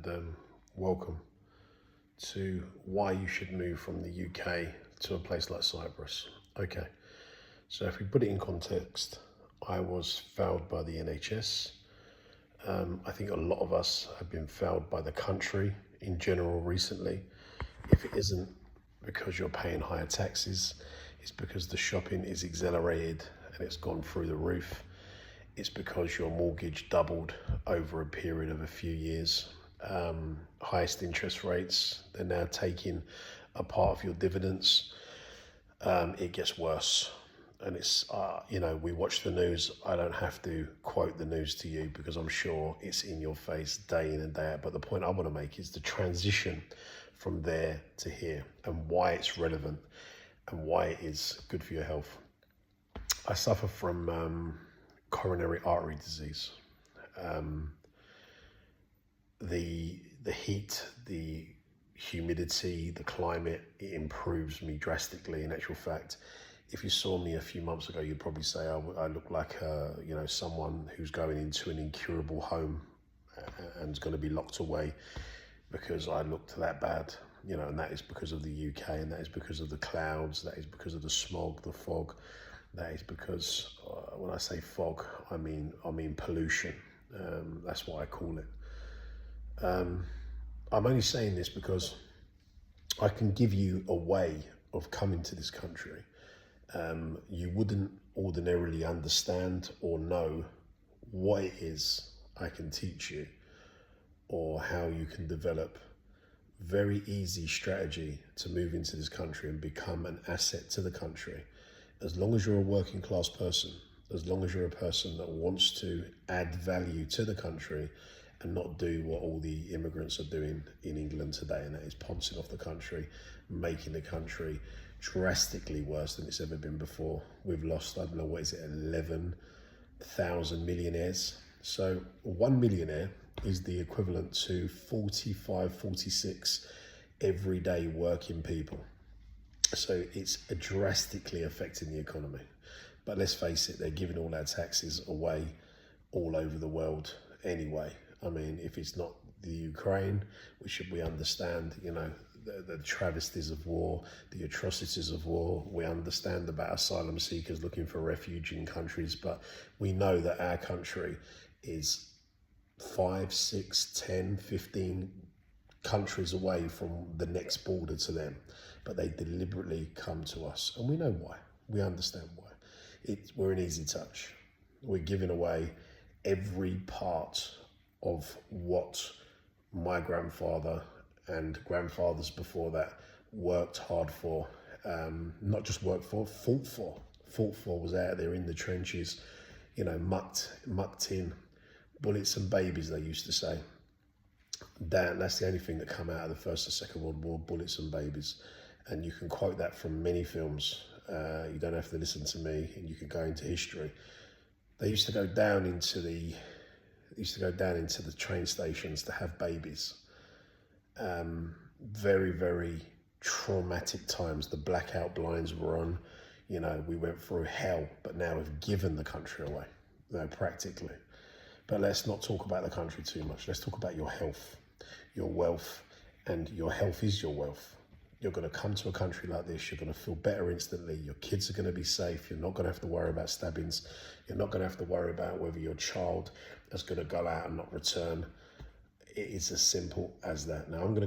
and welcome to why you should move from the UK to a place like Cyprus. Okay, so if we put it in context, I was failed by the NHS. I think a lot of us have been failed by the country in general recently. If it isn't because you're paying higher taxes, it's because the shopping is accelerated and it's gone through the roof. It's because your mortgage doubled over a period of a few years. Highest interest rates, they're now taking a part of your dividends. It gets worse. And it's, we watch the news. I don't have to quote the news to you because I'm sure it's in your face day in and day out. But the point I want to make is the transition from there to here and why it's relevant and why it is good for your health. I suffer from coronary artery disease. The heat, the humidity, the climate, it improves me drastically. In actual fact, if you saw me a few months ago, you'd probably say I look like someone who's going into an incurable home and is going to be locked away because I looked that bad. And that is because of the UK, and that is because of the clouds, that is because of the smog, the fog. That is because when I say fog, I mean pollution. That's what I call it. I'm only saying this because I can give you a way of coming to this country. You wouldn't ordinarily understand or know what it is I can teach you, or how you can develop very easy strategy to move into this country and become an asset to the country. As long as you're a working class person, as long as you're a person that wants to add value to the country and not do what all the immigrants are doing in England today, and that is pouncing off the country, making the country drastically worse than it's ever been before. We've lost, 11,000 millionaires. So 1 millionaire is the equivalent to 45, 46 everyday working people. So it's drastically affecting the economy. But let's face it, they're giving all our taxes away all over the world anyway. If it's not the Ukraine, which we understand, the travesties of war, the atrocities of war. We understand about asylum seekers looking for refuge in countries, but we know that our country is 5, 6, 10, 15 countries away from the next border to them. But they deliberately come to us, and we know why. We understand why. We're an easy touch. We're giving away every part of what my grandfather and grandfathers before that worked hard for. Not just worked for, fought for. Fought for, was out there in the trenches, mucked in. Bullets and babies, they used to say. That's the only thing that come out of the First and Second World War, bullets and babies. And you can quote that from many films. You don't have to listen to me, and you can go into history. They used to go down into the train stations to have babies. Very, very traumatic times. The blackout blinds were on. We went through hell, but now we've given the country away, practically. But let's not talk about the country too much. Let's talk about your health, your wealth, and your health is your wealth. You're going to come to a country like this, you're going to feel better instantly. Your kids are going to be safe. You're not going to have to worry about stabbings. You're not going to have to worry about whether your child is going to go out and not return. It is as simple as that. Now, I'm going to